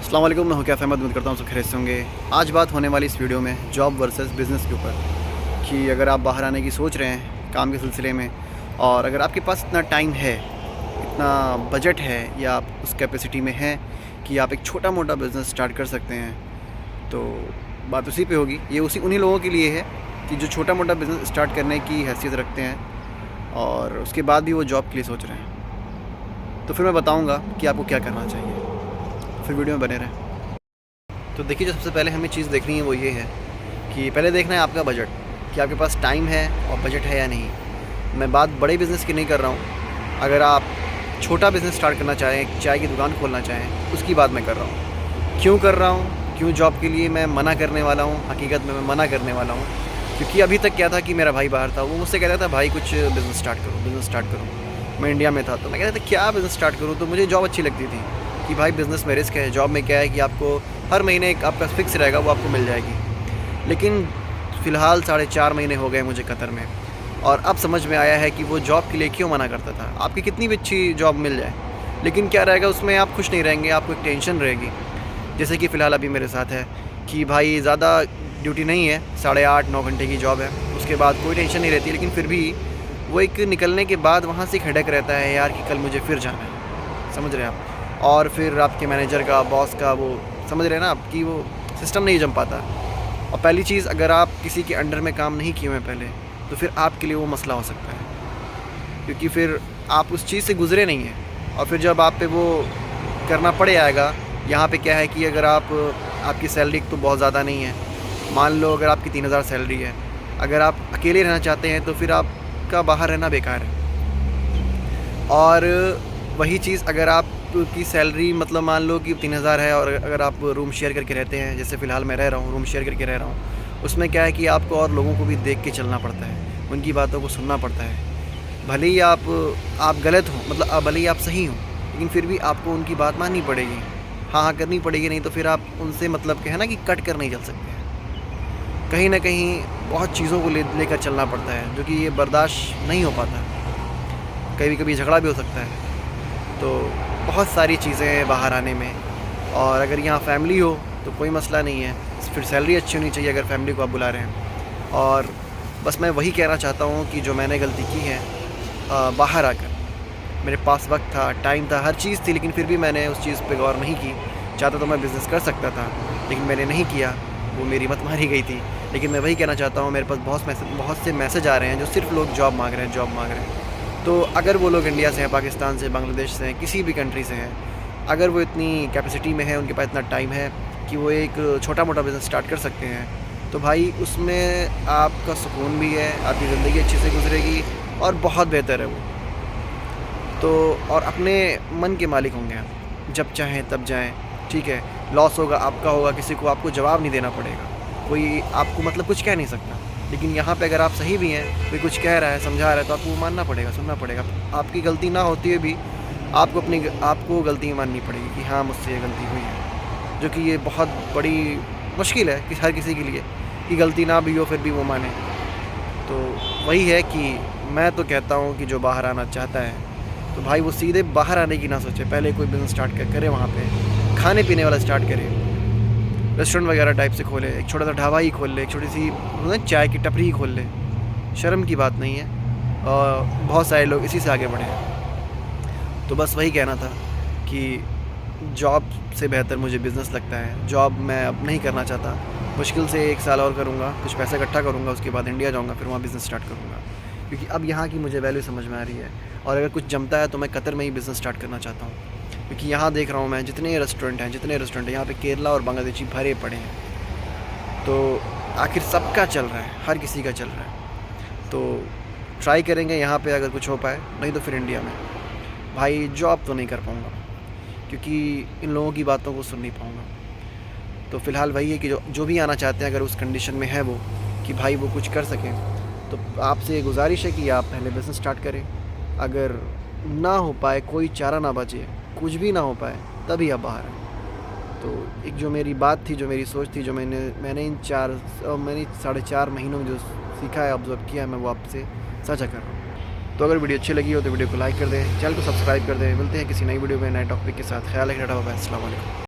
अस्सलाम वालेकुम, मैं हूं कैफ़ अहमद। उम्मीद करता हूँ सब खैरियत से होंगे। आज बात होने वाली इस वीडियो में जॉब वर्सेस बिज़नेस के ऊपर कि अगर आप बाहर आने की सोच रहे हैं काम के सिलसिले में, और अगर आपके पास इतना टाइम है, इतना बजट है, या आप उस कैपेसिटी में हैं कि आप एक छोटा मोटा बिज़नेस स्टार्ट कर सकते हैं, तो बात उसी पे होगी। ये उन्हीं लोगों के लिए है कि जो छोटा मोटा बिज़नेस स्टार्ट करने की हैसियत रखते हैं और उसके बाद भी वो जॉब के लिए सोच रहे हैं। तो फिर मैं बताऊँगा कि आपको क्या करना चाहिए, फिर वीडियो में बने रहें। तो देखिए, जो सबसे पहले हमें चीज़ देखनी है वो ये है कि पहले देखना है आपका बजट, कि आपके पास टाइम है और बजट है या नहीं। मैं बात बड़े बिज़नेस की नहीं कर रहा हूँ। अगर आप छोटा बिज़नेस स्टार्ट करना चाहें, चाय की दुकान खोलना चाहें, उसकी बात मैं कर रहा हूँ। क्यों कर रहा हूँ, क्यों जॉब के लिए मैं मना करने वाला हूँ? हकीकत में मैं मना करने वाला हूँ, क्योंकि अभी तक क्या था कि मेरा भाई बाहर था, वो मुझसे कहता था भाई कुछ बिज़नेस स्टार्ट करो। मैं इंडिया में था तो मैं कहता था क्या बिज़नेस स्टार्ट करूँ। तो मुझे जॉब अच्छी लगती थी कि भाई बिज़नेस में रिस्क है, जॉब में क्या है कि आपको हर महीने एक आपका फिक्स रहेगा, वो आपको मिल जाएगी। लेकिन फ़िलहाल 4.5 महीने हो गए मुझे कतर में, और अब समझ में आया है कि वो जॉब के लिए क्यों मना करता था। आपकी कितनी भी अच्छी जॉब मिल जाए, लेकिन क्या रहेगा उसमें, आप खुश नहीं रहेंगे, आपको एक टेंशन रहेगी। जैसे कि फ़िलहाल अभी मेरे साथ है कि भाई ज़्यादा ड्यूटी नहीं है, 8.5-9 घंटे की जॉब है, उसके बाद कोई टेंशन नहीं रहती। लेकिन फिर भी वो एक निकलने के बाद वहाँ से एक हेडेक रहता है यार कि कल मुझे फिर जाना है, समझ रहे हैं आप। और फिर आपके मैनेजर का, बॉस का, वो समझ रहे हैं ना आप कि वो सिस्टम नहीं जम पाता। और पहली चीज़, अगर आप किसी के अंडर में काम नहीं किए हुए पहले, तो फिर आपके लिए वो मसला हो सकता है, क्योंकि फिर आप उस चीज़ से गुज़रे नहीं हैं। और फिर जब आप पे वो करना पड़ जाएगा, यहाँ पे क्या है कि अगर आपकी सैलरी तो बहुत ज़्यादा नहीं है, मान लो अगर आपकी 3,000 सैलरी है, अगर आप अकेले रहना चाहते हैं तो फिर आपका बाहर रहना बेकार है। और वही चीज़ अगर आपकी सैलरी मतलब मान लो कि 3,000 है, और अगर आप रूम शेयर करके रहते हैं, जैसे फ़िलहाल मैं रह रहा हूँ, रूम शेयर करके रह रहा हूँ, उसमें क्या है कि आपको और लोगों को भी देख के चलना पड़ता है, उनकी बातों को सुनना पड़ता है। भले ही आप गलत हो, मतलब भले ही आप सही हो, लेकिन फिर भी आपको उनकी बात माननी पड़ेगी। हाँ करनी पड़ेगी, नहीं तो फिर आप उनसे मतलब क्या है ना कि कट कर नहीं चल सकते हैं। कहीं ना कहीं बहुत चीज़ों को लेकर चलना पड़ता है, जो कि ये बर्दाश्त नहीं हो पाता। कभी कभी झगड़ा भी हो सकता है। तो बहुत सारी चीज़ें हैं बाहर आने में। और अगर यहाँ फैमिली हो तो कोई मसला नहीं है, फिर सैलरी अच्छी होनी चाहिए अगर फैमिली को आप बुला रहे हैं। और बस मैं वही कहना चाहता हूँ कि जो मैंने गलती की है बाहर आकर, मेरे पास वक्त था, टाइम था, हर चीज़ थी, लेकिन फिर भी मैंने उस चीज़ पे गौर नहीं की। चाहता तो मैं बिज़नेस कर सकता था, लेकिन मैंने नहीं किया, वो मेरी मत मारी गई थी। लेकिन मैं वही कहना चाहता हूँ, मेरे पास बहुत से मैसेज आ रहे हैं जो सिर्फ लोग जॉब मांग रहे हैं। तो अगर वो लोग इंडिया से हैं, पाकिस्तान से, बांग्लादेश से हैं, किसी भी कंट्री से हैं, अगर वो इतनी कैपेसिटी में है, उनके पास इतना टाइम है कि वो एक छोटा मोटा बिज़नेस स्टार्ट कर सकते हैं, तो भाई उसमें आपका सुकून भी है, आपकी ज़िंदगी अच्छे से गुजरेगी और बहुत बेहतर है वो। तो और अपने मन के मालिक होंगे आप, जब चाहें तब जाएं, ठीक है। लॉस होगा आपका होगा, किसी को आपको जवाब नहीं देना पड़ेगा, कोई आपको मतलब कुछ कह नहीं सकता। लेकिन यहाँ पे अगर आप सही भी हैं, कोई कुछ कह रहा है, समझा रहा है, तो आपको मानना पड़ेगा, सुनना पड़ेगा। आपकी गलती ना होती हुए भी आपको गलती माननी पड़ेगी कि हाँ मुझसे ये गलती हुई है, जो कि ये बहुत बड़ी मुश्किल है कि हर किसी के लिए, कि गलती ना भी हो फिर भी वो माने। तो वही है कि मैं तो कहता हूँ कि जो बाहर आना चाहता है तो भाई वो सीधे बाहर आने की ना सोचे, पहले कोई बिज़नेस स्टार्ट करे, वहाँ पे खाने पीने वाला स्टार्ट करे, रेस्टोरेंट वगैरह टाइप से खोले, एक छोटा सा ढाबा ही खोल ले, एक छोटी सी चाय की टपरी ही खोल ले। शर्म की बात नहीं है, और बहुत सारे लोग इसी से आगे बढ़े हैं। तो बस वही कहना था कि जॉब से बेहतर मुझे बिज़नेस लगता है। जॉब मैं अब नहीं करना चाहता, मुश्किल से 1 साल और करूँगा, कुछ पैसा इकट्ठा करूँगा, उसके बाद इंडिया जाऊँगा, फिर वहाँ बिज़नेस स्टार्ट करूँगा, क्योंकि अब यहाँ की मुझे वैल्यू समझ में आ रही है। और अगर कुछ जमता है तो मैं कतर में ही बिज़नेस स्टार्ट करना चाहता हूँ, क्योंकि यहाँ देख रहा हूँ मैं जितने रेस्टोरेंट हैं यहाँ पे केरला और बांग्लादेशी भरे पड़े हैं। तो आखिर सबका चल रहा है, हर किसी का चल रहा है। तो ट्राई करेंगे यहाँ पे अगर कुछ हो पाए, नहीं तो फिर इंडिया में। भाई जॉब तो नहीं कर पाऊँगा, क्योंकि इन लोगों की बातों को सुन नहीं पाऊँगा। तो फ़िलहाल वही है कि जो भी आना चाहते हैं, अगर उस कंडीशन में है वो कि भाई वो कुछ कर सकें, तो आपसे गुजारिश है कि आप पहले बिज़नेस स्टार्ट करें। अगर ना हो पाए, कोई चारा ना बचे, कुछ भी ना हो पाए, तभी आप बाहर आए। तो एक जो मेरी बात थी, जो मेरी सोच थी, जो मैंने इन 4.5 महीनों में जो सीखा है, ऑब्ज़र्व किया है, मैं वो आपसे साझा कर रहा हूँ। तो अगर वीडियो अच्छी लगी हो तो वीडियो को लाइक कर दें, चैनल को सब्सक्राइब कर दें। मिलते हैं किसी नई वीडियो में नए टॉपिक के साथ। ख्याल रखिए, अस्सलाम वालेकुम।